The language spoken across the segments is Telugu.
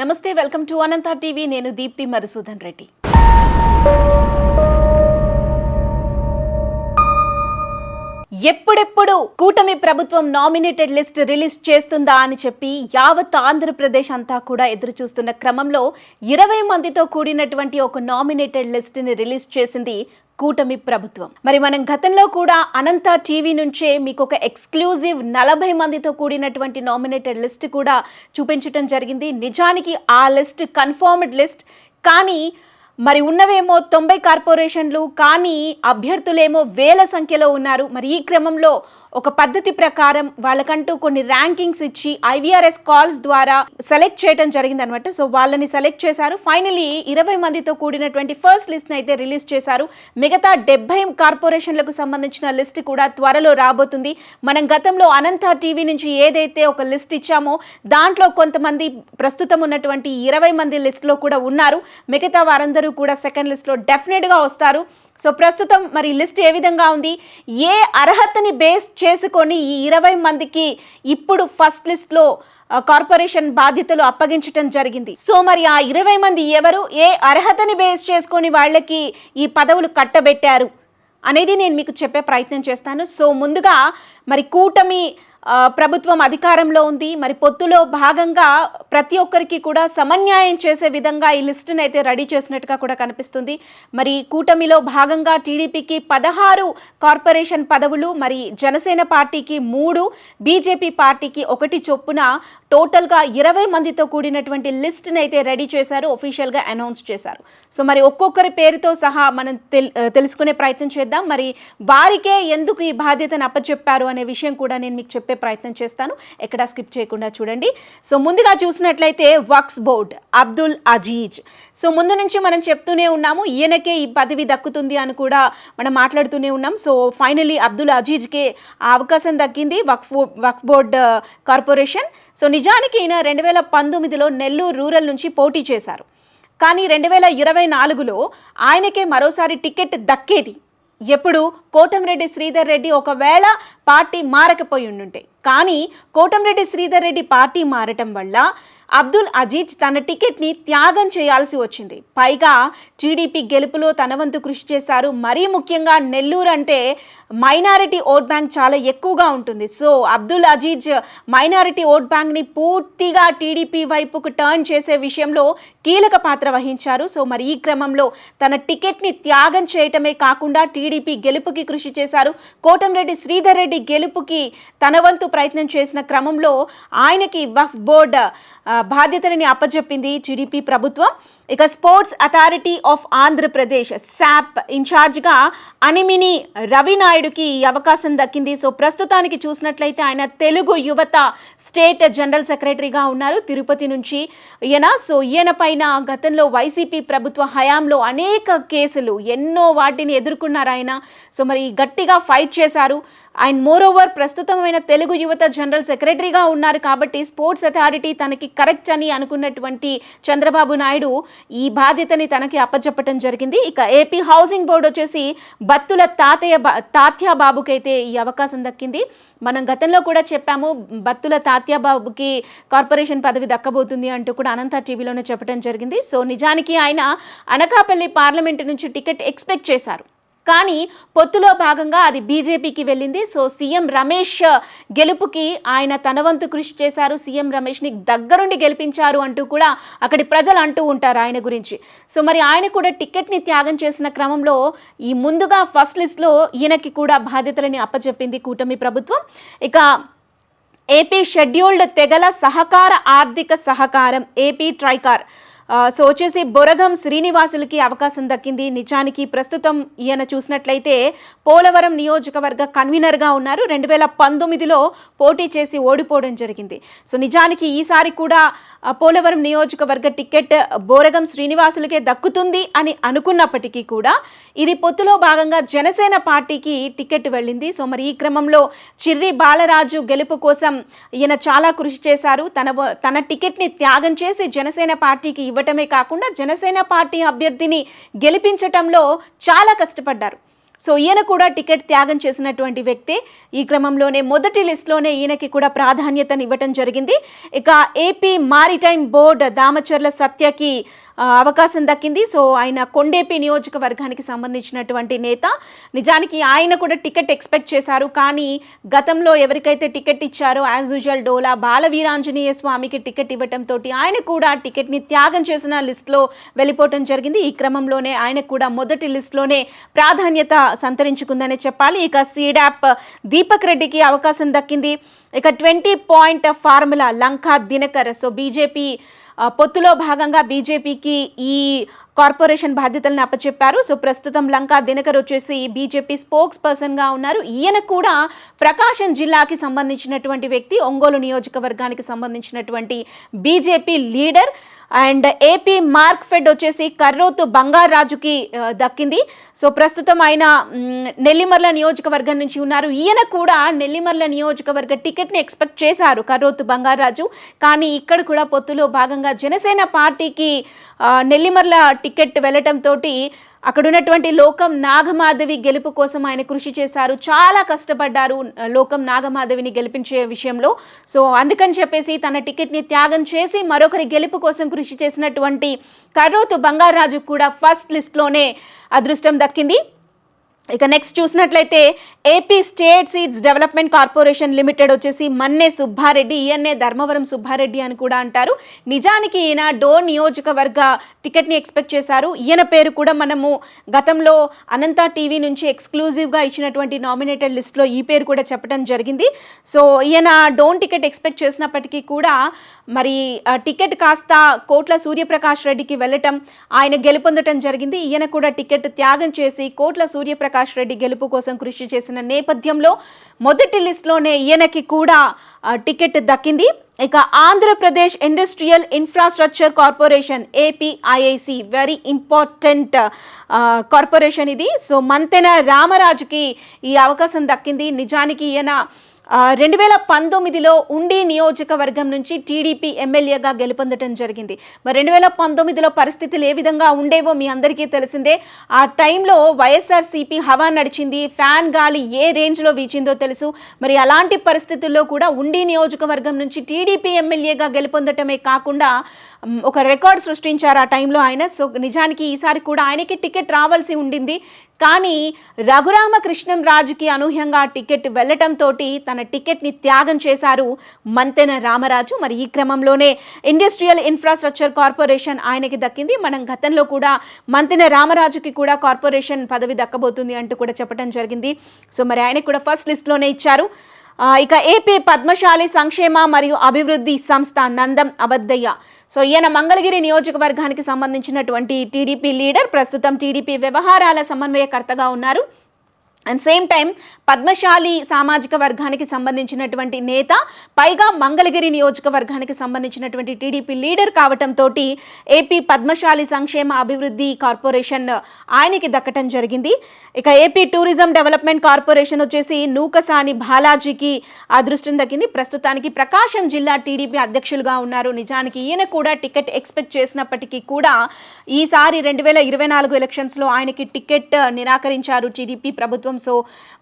నమస్తే, వెల్కమ్ టు అనంత టీవీ. నేను దీప్తి మధుసూదన్ రెడ్డి. ఎప్పుడెప్పుడు కూటమి ప్రభుత్వం నామినేటెడ్ లిస్ట్ రిలీజ్ చేస్తుందా అని చెప్పి యావత్ ఆంధ్రప్రదేశ్ అంతా కూడా ఎదురు చూస్తున్న క్రమంలో 20 మందితో కూడినటువంటి ఒక నామినేటెడ్ లిస్ట్ ని రిలీజ్ చేసింది కూటమి ప్రభుత్వం. మరి మనం గతంలో కూడా అనంత టీవీ నుంచే మీకు ఒక ఎక్స్క్లూజివ్ 40 మందితో కూడినటువంటి నామినేటెడ్ లిస్ట్ కూడా చూపించడం జరిగింది. నిజానికి ఆ లిస్ట్ కన్ఫర్మ్డ్ లిస్ట్, కానీ మరి ఉన్నవేమో 90 కార్పొరేషన్లు, కానీ అభ్యర్థులేమో వేల సంఖ్యలో ఉన్నారు. మరి ఈ క్రమంలో ఒక పద్ధతి ప్రకారం వాళ్ళకంటూ కొన్ని ర్యాంకింగ్స్ ఇచ్చి IVRS కాల్స్ ద్వారా సెలెక్ట్ చేయడం జరిగింది అనమాట. సో వాళ్ళని సెలెక్ట్ చేశారు. ఫైనలీ 20 మందితో కూడినటువంటి ఫస్ట్ లిస్ట్ని అయితే రిలీజ్ చేశారు. మిగతా 70 కార్పొరేషన్లకు సంబంధించిన లిస్ట్ కూడా త్వరలో రాబోతుంది. మనం గతంలో అనంత టీవీ నుంచి ఏదైతే ఒక లిస్ట్ ఇచ్చామో దాంట్లో కొంతమంది ప్రస్తుతం ఉన్నటువంటి 20 మంది లిస్ట్లో కూడా ఉన్నారు. మిగతా వారందరూ కూడా సెకండ్ లిస్ట్లో డెఫినెట్గా వస్తారు. సో ప్రస్తుతం మరి లిస్ట్ ఏ విధంగా ఉంది, ఏ అర్హతని బేస్ చేసుకొని ఈ 20 మందికి ఇప్పుడు ఫస్ట్ లిస్ట్లో కార్పొరేషన్ బాధ్యతలు అప్పగించడం జరిగింది. సో మరి ఆ 20 మంది ఎవరు, ఏ అర్హతని బేస్ చేసుకొని వాళ్ళకి ఈ పదవులు కట్టబెట్టారు అనేది నేను మీకు చెప్పే ప్రయత్నం చేస్తాను. సో ముందుగా మరి కూటమి ప్రభుత్వం అధికారంలో ఉంది. మరి పొత్తులో భాగంగా ప్రతి ఒక్కరికి కూడా సమన్యాయం చేసే విధంగా ఈ లిస్టును అయితే రెడీ చేసినట్టుగా కూడా కనిపిస్తుంది. మరి కూటమిలో భాగంగా టీడీపీకి 16 కార్పొరేషన్ పదవులు, మరి జనసేన పార్టీకి 3, బీజేపీ పార్టీకి 1 చొప్పున టోటల్గా 20 మందితో కూడినటువంటి లిస్ట్ని అయితే రెడీ చేశారు, ఒఫీషియల్గా అనౌన్స్ చేశారు. సో మరి ఒక్కొక్కరి పేరుతో సహా మనం తెలుసుకునే ప్రయత్నం చేద్దాం. మరి వారికే ఎందుకు ఈ బాధ్యతను అప్పచెప్పారు అనే విషయం కూడా నేను మీకు చెప్పే ప్రయత్నం చేస్తాను. ఎక్కడా స్కిప్ చేయకుండా చూడండి. సో ముందుగా చూసినట్లయితే వక్ఫ్ బోర్డ్ అబ్దుల్ అజీజ్. సో ముందు నుంచి మనం చెప్తూనే ఉన్నాము, ఈయనకే ఈ పదవి దక్కుతుంది అని కూడా మనం మాట్లాడుతూనే ఉన్నాం. సో ఫైనలీ అబ్దుల్ అజీజ్కే ఆ అవకాశం దక్కింది, వక్ఫ్ బోర్డ్ కార్పొరేషన్. సో నిజానికి ఈయన 2019లో నెల్లూరు రూరల్ నుంచి పోటీ చేశారు. కానీ 2024లో ఆయనకే మరోసారి టికెట్ దక్కేది. ఎప్పుడు కోటంరెడ్డి శ్రీధర్ రెడ్డి ఒకవేళ పార్టీ మారకపోయి ఉండుంటే. కానీ కోటంరెడ్డి శ్రీధర్ రెడ్డి పార్టీ మారటం వల్ల అబ్దుల్ అజీజ్ తన టికెట్ని త్యాగం చేయాల్సి వచ్చింది. పైగా టీడీపీ గెలుపులో తన వంతు కృషి చేశారు. మరీ ముఖ్యంగా నెల్లూరు అంటే మైనారిటీ ఓట్ బ్యాంక్ చాలా ఎక్కువగా ఉంటుంది. So Abdul Aziz minority vote బ్యాంక్ని పూర్తిగా టీడీపీ వైపుకు టర్న్ చేసే విషయంలో కీలక పాత్ర వహించారు. సో మరి ఈ క్రమంలో తన టికెట్ని త్యాగం చేయటమే కాకుండా టీడీపీ గెలుపుకి కృషి చేశారు. కోటంరెడ్డి శ్రీధర్ రెడ్డి గెలుపుకి తన వంతు ప్రయత్నం చేసిన క్రమంలో ఆయనకి వక్ఫ్ బోర్డ్ బాధ్యతలని అప్పచెప్పింది టీడీపీ ప్రభుత్వం. ఇక sports authority of Andhra Pradesh SAAP ఇన్ఛార్జ్గా అనిమిని రవినాయుడుకి ఈ అవకాశం దక్కింది. సో ప్రస్తుతానికి చూసినట్లయితే ఆయన తెలుగు యువత స్టేట్ జనరల్ సెక్రటరీగా ఉన్నారు, తిరుపతి నుంచి ఈయన. సో ఈయన పైన గతంలో వైసీపీ ప్రభుత్వ హయాంలో అనేక కేసులు, ఎన్నో వాటిని ఎదుర్కొన్నారు ఆయన. సో మరి గట్టిగా ఫైట్ చేశారు. అండ్ మోర్ ఓవర్ ప్రస్తుతమైన తెలుగు యువత జనరల్ సెక్రటరీగా ఉన్నారు కాబట్టి స్పోర్ట్స్ అథారిటీ తనకి కరెక్ట్ అని అనుకున్నటువంటి చంద్రబాబు నాయుడు ఈ బాధ్యతని తనకి అప్పచెప్పటం జరిగింది. ఇక ఏపీ హౌసింగ్ బోర్డు వచ్చేసి బత్తుల తాత్యా బాబుకైతే ఈ అవకాశం దక్కింది. మనం గతంలో కూడా చెప్పాము, బత్తుల తాత్యా బాబుకి కార్పొరేషన్ పదవి దక్కబోతుంది అంటూ కూడా అనంత టీవీలోనే చెప్పడం జరిగింది. సో నిజానికి ఆయన అనకాపల్లి పార్లమెంటు నుంచి టికెట్ ఎక్స్పెక్ట్ చేశారు, కానీ పొత్తులో భాగంగా అది బీజేపీకి వెళ్ళింది. సో సీఎం రమేష్ గెలుపుకి ఆయన తన వంతు కృషి చేశారు, సీఎం రమేష్ని దగ్గరుండి గెలిపించారు అంటూ కూడా అక్కడి ప్రజలు అంటూ ఉంటారు ఆయన గురించి. సో మరి ఆయన కూడా టికెట్ని త్యాగం చేసిన క్రమంలో ఈ ముందుగా ఫస్ట్ లిస్ట్లో ఈయనకి కూడా బాధ్యతలని అప్పచెప్పింది కూటమి ప్రభుత్వం. ఇక ఏపీ షెడ్యూల్డ్ తెగల సహకార ఆర్థిక సహకారం ఏపీ ట్రైకార్ సో వచ్చేసి బొరగం శ్రీనివాసులకి అవకాశం దక్కింది. నిజానికి ప్రస్తుతం ఈయన చూసినట్లయితే పోలవరం నియోజకవర్గ కన్వీనర్గా ఉన్నారు. 2019లో పోటీ చేసి ఓడిపోవడం జరిగింది. సో నిజానికి ఈసారి కూడా పోలవరం నియోజకవర్గ టికెట్ బొరగం శ్రీనివాసులకే దక్కుతుంది అని అనుకున్నప్పటికీ కూడా ఇది పొత్తులో భాగంగా జనసేన పార్టీకి టికెట్ వెళ్ళింది. సో మరి ఈ క్రమంలో చిర్రి బాలరాజు గెలుపు కోసం ఈయన చాలా కృషి చేశారు. తన టికెట్ని త్యాగం చేసి జనసేన పార్టీకి ఇవ్వటమే కాకుండా జనసేన పార్టీ అభ్యర్థిని గెలిపించటంలో చాలా కష్టపడ్డారు. సో ఈయన కూడా టికెట్ త్యాగం చేసినటువంటి వ్యక్తే. ఈ క్రమంలోనే మొదటి లిస్టులోనే ఈయనకి కూడా ప్రాధాన్యతను ఇవ్వటం జరిగింది. ఇక ఏపీ మారిటైమ్ బోర్డ్ దామచర్ల సత్యకి అవకాశం దక్కింది. సో ఆయన కొండేపి నియోజకవర్గానికి సంబంధించినటువంటి నేత. నిజానికి ఆయన కూడా టికెట్ ఎక్స్పెక్ట్ చేశారు, కానీ గతంలో ఎవరికైతే టికెట్ ఇచ్చారో యాజ్ యూజువల్ డోలా బాలవీరాంజనేయ స్వామికి టికెట్ ఇవ్వటంతో ఆయన కూడా టికెట్ని త్యాగం చేసిన లిస్టులో వెళ్ళిపోవటం జరిగింది. ఈ క్రమంలోనే ఆయన కూడా మొదటి లిస్టులోనే ప్రాధాన్యత సంతరించుకుందనే చెప్పాలి. ఇక సీడాప్ దీపక్ రెడ్డికి అవకాశం దక్కింది. ఇక 20 point formula Lanka Dinakar. So BJP పొత్తులో భాగంగా బీజేపీకి ఈ కార్పొరేషన్ బాధ్యతలను అప్పచెప్పారు. సో ప్రస్తుతం లంకా దినకర్ వచ్చేసి బీజేపీ స్పోక్స్ పర్సన్గా ఉన్నారు. ఈయన కూడా ప్రకాశం జిల్లాకి సంబంధించినటువంటి వ్యక్తి, ఒంగోలు నియోజకవర్గానికి సంబంధించినటువంటి BJP leader. And AP mark fed వచ్చేసి కర్రోతు బంగారాజుకి దక్కింది. సో ప్రస్తుతం ఆయన నెల్లిమర్ల నియోజకవర్గం నుంచి ఉన్నారు. ఈయన కూడా నెల్లిమర్ల నియోజకవర్గ టికెట్ని ఎక్స్పెక్ట్ చేశారు కర్రోతు బంగారాజు, కానీ ఇక్కడ కూడా పొత్తులో భాగంగా జనసేన పార్టీకి నెల్లిమర్ల టికెట్ వెళ్ళటంతో అక్కడ ఉన్నటువంటి లోకం నాగమాధవి గెలుపు కోసం ఆయన కృషి చేశారు, చాలా కష్టపడ్డారు లోకం నాగమాధవిని గెలిపించే విషయంలో. సో అందుకని చెప్పేసి తన టికెట్ని త్యాగం చేసి మరొకరి గెలుపు కోసం కృషి చేసినటువంటి కర్రోతు బంగారాజు కూడా ఫస్ట్ లిస్ట్లోనే అదృష్టం దక్కింది. ఇక నెక్స్ట్ చూసినట్లయితే AP state seeds development corporation limited వచ్చేసి మన్నే సుబ్బారెడ్డి, ఈయన్నే ధర్మవరం సుబ్బారెడ్డి అని కూడా అంటారు. నిజానికి ఈయన డోన్ నియోజకవర్గ టికెట్ని ఎక్స్పెక్ట్ చేశారు. ఈయన పేరు కూడా మనము గతంలో అనంత టీవీ నుంచి ఎక్స్క్లూజివ్గా ఇచ్చినటువంటి నామినేటెడ్ లిస్ట్లో ఈ పేరు కూడా చెప్పడం జరిగింది. సో ఈయన డోన్ టికెట్ ఎక్స్పెక్ట్ చేసినప్పటికీ కూడా మరి టికెట్ కాస్త కోట్ల సూర్యప్రకాష్ రెడ్డికి వెళ్ళటం, ఆయన గెలుపొందటం జరిగింది. ఈయన కూడా టికెట్ త్యాగం చేసి కోట్ల సూర్యప్రకాష్ రెడ్డి గెలుపు కోసం కృషి చేసిన నేపథ్యంలో మొదటి లిస్టులోనే ఈయనకి కూడా టికెట్ దక్కింది. ఇక Andhra Pradesh industrial infrastructure corporation APIIC, very important corporation ఇది. సో మంతెన రామరాజుకి ఈ అవకాశం దక్కింది. నిజానికి ఈయన 2019లో ఉండి నియోజకవర్గం నుంచి టీడీపీ ఎమ్మెల్యేగా గెలుపొందటం జరిగింది. మరి 2019లో పరిస్థితులు ఏ విధంగా ఉండేవో మీ అందరికీ తెలిసిందే. ఆ టైంలో వైఎస్ఆర్సీపీ హవా నడిచింది, ఫ్యాన్ గాలి ఏ రేంజ్లో వీచిందో తెలుసు. మరి అలాంటి పరిస్థితుల్లో కూడా ఉండి నియోజకవర్గం నుంచి టీడీపీ ఎమ్మెల్యేగా గెలుపొందటమే కాకుండా ఒక రికార్డ్ సృష్టించారు ఆ టైంలో ఆయన. సో నిజానికి ఈసారి కూడా ఆయనకి టికెట్ రావాల్సి ఉండింది, కానీ రఘురామకృష్ణం రాజుకి అనూహ్యంగా టికెట్ వెళ్లటంతో తన టికెట్ని త్యాగం చేశారు మంతెన రామరాజు. మరి ఈ క్రమంలోనే ఇండస్ట్రియల్ ఇన్ఫ్రాస్ట్రక్చర్ కార్పొరేషన్ ఆయనకి దక్కింది. మనం గతంలో కూడా మంతెన రామరాజుకి కూడా కార్పొరేషన్ పదవి దక్కబోతుంది అంటూ కూడా చెప్పడం జరిగింది. సో మరి ఆయనకు కూడా ఫస్ట్ లిస్ట్లోనే ఇచ్చారు. ఇక ఏపీ పద్మశాలి సంక్షేమ మరియు అభివృద్ధి సంస్థ నందం అబద్దయ్య. సో ఈయన మంగళగిరి నియోజకవర్గానికి సంబంధించినటువంటి టీడీపీ లీడర్, ప్రస్తుతం టీడీపీ వ్యవహారాల సమన్వయకర్తగా ఉన్నారు. అండ్ సేమ్ టైం పద్మశాలి సామాజిక వర్గానికి సంబంధించినటువంటి నేత, పైగా మంగళగిరి నియోజకవర్గానికి సంబంధించినటువంటి టీడీపీ లీడర్ కావటంతో ఏపీ పద్మశాలి సంక్షేమ అభివృద్ధి కార్పొరేషన్ ఆయనకి దక్కటం జరిగింది. ఇక ఏపీ టూరిజం డెవలప్మెంట్ కార్పొరేషన్ వచ్చేసి నూకసాని బాలాజీకి అదృష్టం దక్కింది. ప్రస్తుతానికి ప్రకాశం జిల్లా టీడీపీ అధ్యక్షులుగా ఉన్నారు. నిజానికి ఈయన కూడా టికెట్ ఎక్స్పెక్ట్ చేసినప్పటికీ కూడా ఈసారి 2024 ఎలక్షన్స్లో ఆయనకి టికెట్ నిరాకరించారు టీడీపీ ప్రభుత్వం. సో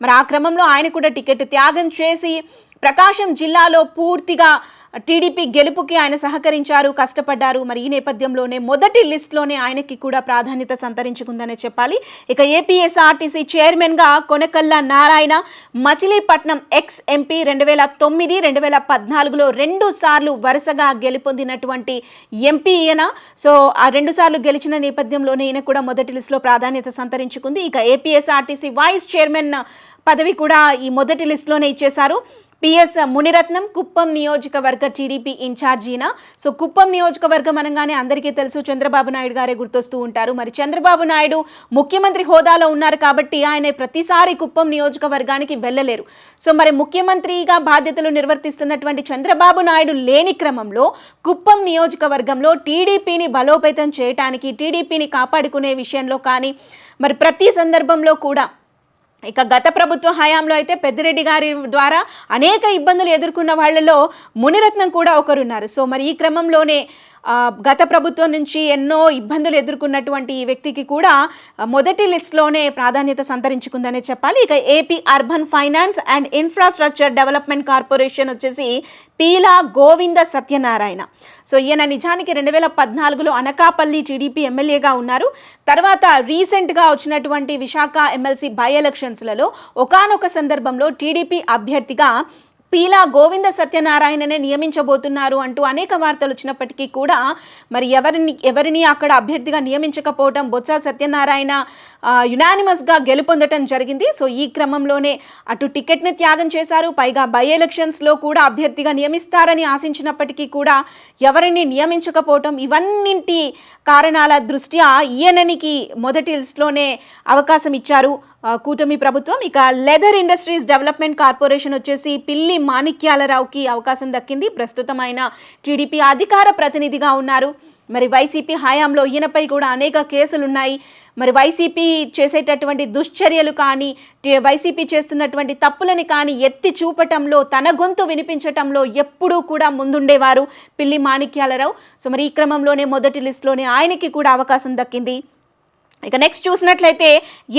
మరి ఆ క్రమంలో ఆయన కూడా టికెట్ త్యాగం చేసి ప్రకాశం జిల్లాలో పూర్తిగా టీడీపీ గెలుపుకి ఆయన సహకరించారు, కష్టపడ్డారు. మరి ఈ నేపథ్యంలోనే మొదటి లిస్టులోనే ఆయనకి కూడా ప్రాధాన్యత సంతరించుకుందనే చెప్పాలి. ఇక ఏపీఎస్ఆర్టీసీ చైర్మన్గా కొనకళ్ళ నారాయణ, మచిలీపట్నం ఎక్స్ ఎంపీ 2009, 2014లో 2 సార్లు వరుసగా గెలుపొందినటువంటి ఎంపీ ఈయన. సో ఆ 2 సార్లు గెలిచిన నేపథ్యంలోనే ఈయన కూడా మొదటి లిస్టులో ప్రాధాన్యత సంతరించుకుంది. ఇక ఏపీఎస్ఆర్టీసీ వైస్ చైర్మన్ పదవి కూడా ఈ మొదటి లిస్టులోనే ఇచ్చేశారు. పిఎస్ మునిరత్నం, కుప్పం నియోజకవర్గ టీడీపీ ఇన్ఛార్జీనా. సో కుప్పం నియోజకవర్గం అనగానే అందరికీ తెలుసు చంద్రబాబు నాయుడు గారే గుర్తొస్తూ ఉంటారు. మరి చంద్రబాబు నాయుడు ముఖ్యమంత్రి హోదాలో ఉన్నారు కాబట్టి ఆయన ప్రతిసారి కుప్పం నియోజకవర్గానికి వెళ్ళలేరు. సో మరి ముఖ్యమంత్రిగా బాధ్యతలు నిర్వర్తిస్తున్నటువంటి చంద్రబాబు నాయుడు లేని క్రమంలో కుప్పం నియోజకవర్గంలో టీడీపీని బలోపేతం చేయడానికి, టీడీపీని కాపాడుకునే విషయంలో కానీ మరి ప్రతి సందర్భంలో కూడా, ఇక గత ప్రభుత్వ హయాంలో అయితే పెద్దిరెడ్డి గారి ద్వారా అనేక ఇబ్బందులు ఎదుర్కొన్న వాళ్ళలో మునిరత్నం కూడా ఒకరున్నారు. సో మరి ఈ క్రమంలోనే గత ప్రభుత్వం నుంచి ఎన్నో ఇబ్బందులు ఎదుర్కొన్నటువంటి ఈ వ్యక్తికి కూడా మొదటి లిస్ట్లోనే ప్రాధాన్యత సంతరించుకుందనే చెప్పాలి. ఇక AP urban finance and infrastructure development corporation వచ్చేసి పీలా గోవింద సత్యనారాయణ. సో ఈయన నిజానికి 2014లో అనకాపల్లి టీడీపీ ఎమ్మెల్యేగా ఉన్నారు. తర్వాత రీసెంట్గా వచ్చినటువంటి విశాఖ ఎమ్మెల్సీ బై ఎలక్షన్స్లలో ఒకానొక సందర్భంలో టీడీపీ అభ్యర్థిగా పీలా గోవింద సత్యనారాయణనే నియమించబోతున్నారు అంటూ అనేక వార్తలు వచ్చినప్పటికీ కూడా మరి ఎవరిని అక్కడ అభ్యర్థిగా నియమించకపోవడం, బొత్స సత్యనారాయణ యునానిమస్గా గెలుపొందటం జరిగింది. సో ఈ క్రమంలోనే అటు టికెట్ని త్యాగం చేశారు, పైగా బై ఎలక్షన్స్లో కూడా అభ్యర్థిగా నియమిస్తారని ఆశించినప్పటికీ కూడా ఎవరిని నియమించకపోవటం, ఇవన్నింటి కారణాల దృష్ట్యా ఈయననికి మొదటి లిస్ట్లోనే అవకాశం ఇచ్చారు కూటమి ప్రభుత్వం. ఇక లెదర్ ఇండస్ట్రీస్ డెవలప్మెంట్ కార్పొరేషన్ వచ్చేసి పిల్లి మాణిక్యాలరావుకి అవకాశం దక్కింది. ప్రస్తుతం ఆయన టీడీపీ అధికార ప్రతినిధిగా ఉన్నారు. మరి వైసీపీ హయాంలో ఈయనపై కూడా అనేక కేసులు ఉన్నాయి. మరి వైసీపీ చేసేటటువంటి దుశ్చర్యలు కానీ, వైసీపీ చేస్తున్నటువంటి తప్పులని కానీ ఎత్తి చూపటంలో, తన గొంతు వినిపించటంలో ఎప్పుడూ కూడా ముందుండేవారు పిల్లి మాణిక్యాలరావు. సో మరి ఈ క్రమంలోనే మొదటి లిస్టులోనే ఆయనకి కూడా అవకాశం దక్కింది. ఇక నెక్స్ట్ చూసినట్లయితే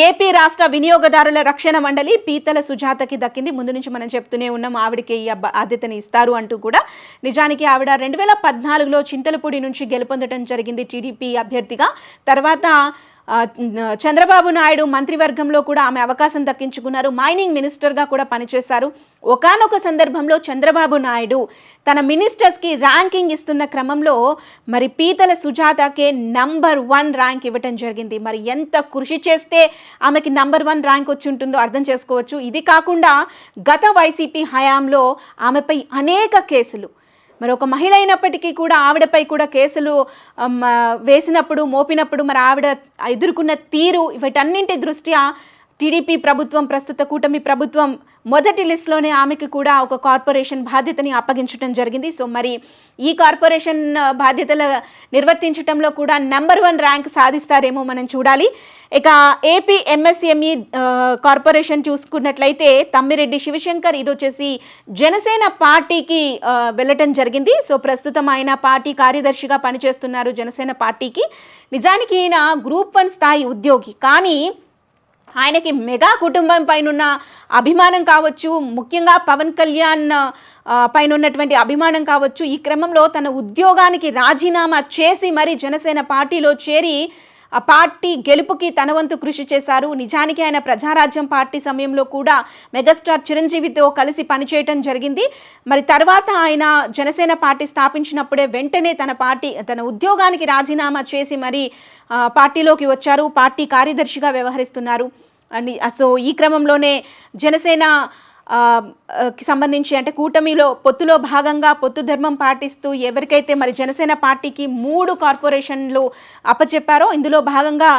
ఏపీ రాష్ట్ర వినియోగదారుల రక్షణ మండలి పీతల సుజాతకి దక్కింది. ముందు నుంచి మనం చెప్తూనే ఉన్నాం ఆవిడకి ఈ బాధ్యతని ఇస్తారు అంటూ కూడా. నిజానికి ఆవిడ 2014లో చింతలపూడి నుంచి గెలుపొందడం జరిగింది టీడీపీ అభ్యర్థిగా. తర్వాత చంద్రబాబు నాయుడు మంత్రివర్గంలో కూడా ఆమె అవకాశం దక్కించుకున్నారు. మైనింగ్ మినిస్టర్గా కూడా పనిచేశారు. ఒకానొక సందర్భంలో చంద్రబాబు నాయుడు తన మినిస్టర్స్కి ర్యాంకింగ్ ఇస్తున్న క్రమంలో మరి పీతల సుజాతకే నంబర్ 1 ర్యాంక్ ఇవ్వటం జరిగింది. మరి ఎంత కృషి చేస్తే ఆమెకి నంబర్ 1 ర్యాంక్ వచ్చి ఉంటుందో అర్థం చేసుకోవచ్చు. ఇది కాకుండా గత వైసీపీ హయాంలో ఆమెపై అనేక కేసులు, మరి ఒక మహిళ అయినప్పటికీ కూడా ఆవిడపై కూడా కేసులు వేసినప్పుడు, మోపినప్పుడు మరి ఆవిడ ఎదుర్కొన్న తీరు, వీటన్నింటి దృష్ట్యా టీడీపీ ప్రభుత్వం, ప్రస్తుత కూటమి ప్రభుత్వం మొదటి లిస్టులోనే ఆమెకు కూడా ఒక కార్పొరేషన్ బాధ్యతని అప్పగించడం జరిగింది. సో మరి ఈ కార్పొరేషన్ బాధ్యతలు నిర్వర్తించడంలో కూడా నంబర్ 1 ర్యాంక్ సాధిస్తారేమో మనం చూడాలి. ఇక ఏపీ ఎంఎస్ఎంఈ కార్పొరేషన్ చూసుకున్నట్లయితే తమ్మిరెడ్డి శివశంకర్ ఇది వచ్చేసి జనసేన పార్టీకి వెళ్ళటం జరిగింది. సో ప్రస్తుతం ఆయన పార్టీ కార్యదర్శిగా పనిచేస్తున్నారు జనసేన పార్టీకి. నిజానికి ఈయన గ్రూప్ 1 స్థాయి ఉద్యోగి, కానీ ఆయనకి మెగా కుటుంబం పైన అభిమానం కావచ్చు, ముఖ్యంగా పవన్ కళ్యాణ్ పైన ఉన్నటువంటి అభిమానం కావచ్చు, ఈ క్రమంలో తన ఉద్యోగానికి రాజీనామా చేసి మరి జనసేన పార్టీలో చేరి ఆ పార్టీ గెలుపుకి తన వంతు కృషి చేశారు. నిజానికి ఆయన ప్రజారాజ్యం పార్టీ సమయంలో కూడా మెగాస్టార్ చిరంజీవితో కలిసి పనిచేయటం జరిగింది. మరి తర్వాత ఆయన జనసేన పార్టీ స్థాపించినప్పుడే వెంటనే తన ఉద్యోగానికి రాజీనామా చేసి మరి పార్టీలోకి వచ్చారు. పార్టీ కార్యదర్శిగా వ్యవహరిస్తున్నారు. సో ఈ క్రమంలోనే జనసేన కి సంబంధించి అంటే కూటమిలో పొత్తులో భాగంగా పొత్తు ధర్మం పాటిస్తూ ఎవరికైతే మరి జనసేన పార్టీకి 3 కార్పొరేషన్లు అప్పచెప్పారో ఇందులో భాగంగా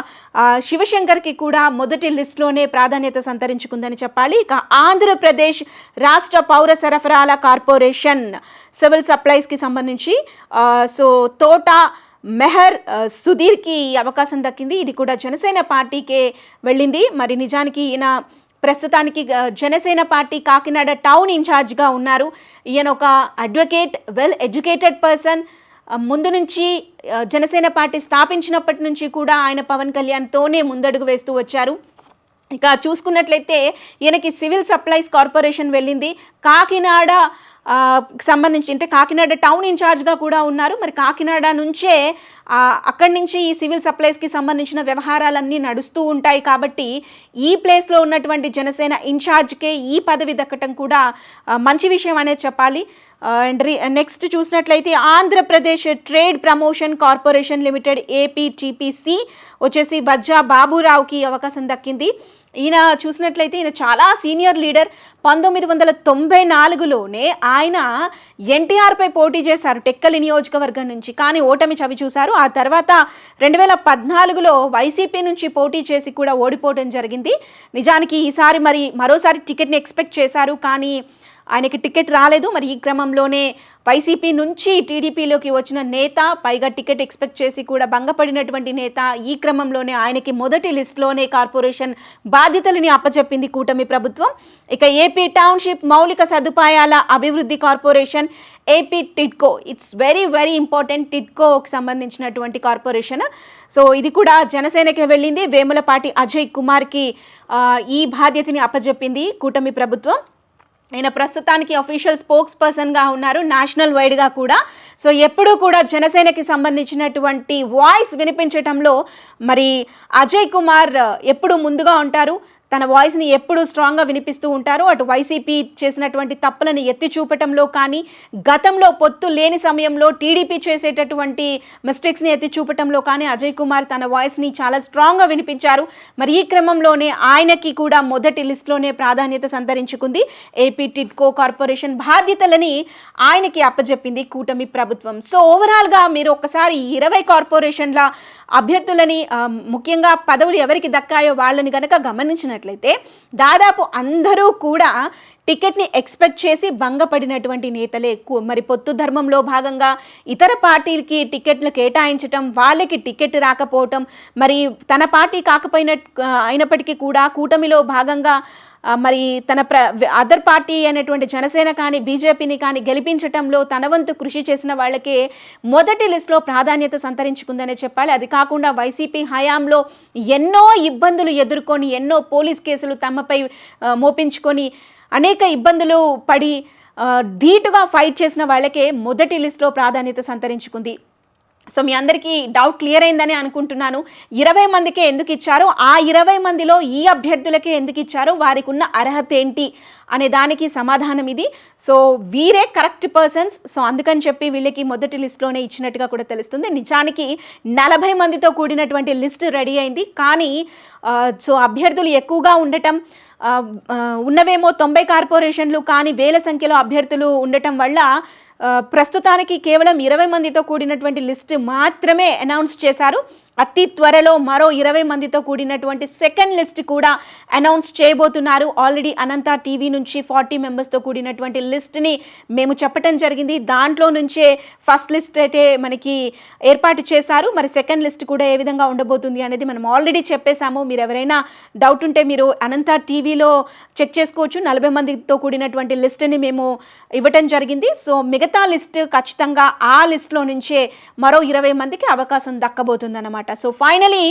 శివశంకర్కి కూడా మొదటి లిస్టులోనే ప్రాధాన్యత సంతరించుకుందని చెప్పాలి. ఇక ఆంధ్రప్రదేశ్ రాష్ట్ర పౌర సరఫరాల కార్పొరేషన్ సివిల్ సప్లైస్కి సంబంధించి సో తోట మెహర్ సుధీర్కి అవకాశం దక్కింది. ఇది కూడా జనసేన పార్టీకే వెళ్ళింది. మరి నిజానికి ఈయన ప్రస్తుతానికి జనసేన పార్టీ కాకినాడ టౌన్ ఇన్ఛార్జ్గా ఉన్నారు. ఈయన ఒక అడ్వకేట్, వెల్ ఎడ్యుకేటెడ్ పర్సన్. ముందు నుంచి జనసేన పార్టీ స్థాపించినప్పటి నుంచి కూడా ఆయన పవన్ కళ్యాణ్తోనే ముందడుగు వేస్తూ వచ్చారు. ఇక చూసుకున్నట్లయితే ఈయనకి సివిల్ సప్లైస్ కార్పొరేషన్ వెళ్ళింది. కాకినాడ సంబంధించి అంటే కాకినాడ టౌన్ ఇన్ఛార్జ్గా కూడా ఉన్నారు. మరి కాకినాడ నుంచే అక్కడి నుంచి ఈ సివిల్ సప్లైస్కి సంబంధించిన వ్యవహారాలన్నీ నడుస్తూ ఉంటాయి కాబట్టి ఈ ప్లేస్లో ఉన్నటువంటి జనసేన ఇన్ఛార్జ్కే ఈ పదవి దక్కటం కూడా మంచి విషయం అనేది చెప్పాలి. అండ్ నెక్స్ట్ చూసినట్లయితే Andhra Pradesh trade promotion corporation limited APTPC వచ్చేసి బజ్జా బాబురావుకి అవకాశం దక్కింది. ఈయన చూసినట్లయితే ఈయన చాలా సీనియర్ లీడర్. 1994లోనే ఆయన ఎన్టీఆర్పై పోటీ చేశారు టెక్కలి నియోజకవర్గం నుంచి, కానీ ఓటమి చవి చూశారు. ఆ తర్వాత 2014లో వైసీపీ నుంచి పోటీ చేసి కూడా ఓడిపోవడం జరిగింది. నిజానికి ఈసారి మరోసారి టికెట్ని ఎక్స్పెక్ట్ చేశారు, కానీ ఆయనకి టికెట్ రాలేదు. మరి ఈ క్రమంలోనే వైసీపీ నుంచి టీడీపీలోకి వచ్చిన నేత, పైగా టికెట్ ఎక్స్పెక్ట్ చేసి కూడా భంగపడినటువంటి నేత, ఈ క్రమంలోనే ఆయనకి మొదటి లిస్టులోనే కార్పొరేషన్ బాధ్యతలని అప్పచెప్పింది కూటమి ప్రభుత్వం. ఇక ఏపీ టౌన్షిప్ మౌలిక సదుపాయాల అభివృద్ధి corporation, AP TIDCO, it's very very important. టిడ్కోకి సంబంధించినటువంటి కార్పొరేషన్. సో ఇది కూడా జనసేనకి వెళ్ళింది. వేములపాటి అజయ్ కుమార్కి ఈ బాధ్యతని అప్పచెప్పింది కూటమి ప్రభుత్వం. ఆయన ప్రస్తుతానికి అఫీషియల్ స్పోక్స్ పర్సన్గా ఉన్నారు, నేషనల్ వైడ్గా కూడా. సో ఎప్పుడూ కూడా జనసేనకి సంబంధించినటువంటి వాయిస్ వినిపించటంలో మరి అజయ్ కుమార్ ఎప్పుడు ముందుగా ఉంటారు. తన వాయిస్ని ఎప్పుడు స్ట్రాంగ్గా వినిపిస్తూ ఉంటారు. అటు వైసీపీ చేసినటువంటి తప్పులను ఎత్తి చూపటంలో కానీ, గతంలో పొత్తు లేని సమయంలో టీడీపీ చేసేటటువంటి మిస్టేక్స్ని ఎత్తి చూపటంలో కానీ అజయ్ కుమార్ తన వాయిస్ని చాలా స్ట్రాంగ్గా వినిపించారు. మరి ఈ క్రమంలోనే ఆయనకి కూడా మొదటి లిస్టులోనే ప్రాధాన్యత సంతరించుకుంది. ఏపీ టిడ్కో కార్పొరేషన్ బాధ్యతలని ఆయనకి అప్పచెప్పింది కూటమి ప్రభుత్వం. సో ఓవరాల్గా మీరు ఒక్కసారి 20 కార్పొరేషన్ల అభ్యర్థులని, ముఖ్యంగా పదవులు ఎవరికి దక్కాయో వాళ్ళని కనుక గమనించినట్లయితే దాదాపు అందరూ కూడా టికెట్ని ఎక్స్పెక్ట్ చేసి భంగపడినటువంటి నేతలే. మరి పొత్తు ధర్మంలో భాగంగా ఇతర పార్టీలకి టికెట్లు కేటాయించటం, వాళ్ళకి టికెట్ రాకపోవటం, మరి తన పార్టీ అయినప్పటికీ కూడా కూటమిలో భాగంగా మరి తన అదర్ పార్టీ అయినటువంటి జనసేన కానీ బీజేపీని కానీ గెలిపించటంలో తన వంతు కృషి చేసిన వాళ్ళకే మొదటి లిస్టులో ప్రాధాన్యత సంతరించుకుందనే చెప్పాలి. అది కాకుండా వైసీపీ హయాంలో ఎన్నో ఇబ్బందులు ఎదుర్కొని, ఎన్నో పోలీస్ కేసులు తమపై మోపించుకొని, అనేక ఇబ్బందులు పడి ధీటుగా ఫైట్ చేసిన వాళ్ళకే మొదటి లిస్టులో ప్రాధాన్యత సంతరించుకుంది. సో మీ అందరికీ డౌట్ క్లియర్ అయిందని అనుకుంటున్నాను. 20 మందికే ఎందుకు ఇచ్చారో, ఆ 20 మందిలో ఈ అభ్యర్థులకే ఎందుకు ఇచ్చారో, వారికి ఉన్న అర్హత ఏంటి అనే దానికి సమాధానం ఇది. సో వీరే కరెక్ట్ పర్సన్స్. సో అందుకని చెప్పి వీళ్ళకి మొదటి లిస్టులోనే ఇచ్చినట్టుగా కూడా తెలుస్తుంది. నిజానికి 40 మందితో కూడినటువంటి లిస్ట్ రెడీ అయింది. కానీ సో అభ్యర్థులు ఎక్కువగా ఉండటం, ఉన్నవేమో 90 కార్పొరేషన్లు కానీ వేల సంఖ్యలో అభ్యర్థులు ఉండటం వల్ల ప్రస్తుతానికి కేవలం 20 మందితో కూడినటువంటి లిస్ట్ మాత్రమే అనౌన్స్ చేశారు. అతి త్వరలో మరో 20 మందితో కూడినటువంటి సెకండ్ లిస్ట్ కూడా అనౌన్స్ చేయబోతున్నారు. ఆల్రెడీ అనంత టీవీ నుంచి 40 మెంబర్స్తో కూడినటువంటి లిస్ట్ని మేము చెప్పటం జరిగింది. దాంట్లో నుంచే ఫస్ట్ లిస్ట్ అయితే మనకి ఏర్పాటు చేశారు. మరి సెకండ్ లిస్ట్ కూడా ఏ విధంగా ఉండబోతుంది అనేది మనం ఆల్రెడీ చెప్పేశాము. మీరు ఎవరైనా డౌట్ ఉంటే మీరు అనంత టీవీలో చెక్ చేసుకోవచ్చు. 40 మందితో కూడినటువంటి లిస్ట్ని మేము ఇవ్వటం జరిగింది. సో మిగతా లిస్ట్ ఖచ్చితంగా ఆ లిస్ట్లో నుంచే మరో 20 మందికి అవకాశం దక్కబోతుంది అన్నమాట. సో ఫైనలీ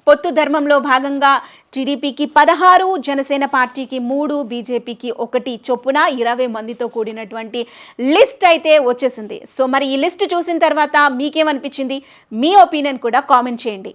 పొత్తు ధర్మంలో భాగంగా టీడీపీకి 16, జనసేన పార్టీకి 3, బీజేపీకి 1 చొప్పున 20 మందితో కూడినటువంటి లిస్ట్ అయితే వచ్చేసింది. సో మరి ఈ లిస్ట్ చూసిన తర్వాత మీకేమనిపించింది? మీ ఒపీనియన్ కూడా కామెంట్ చేయండి.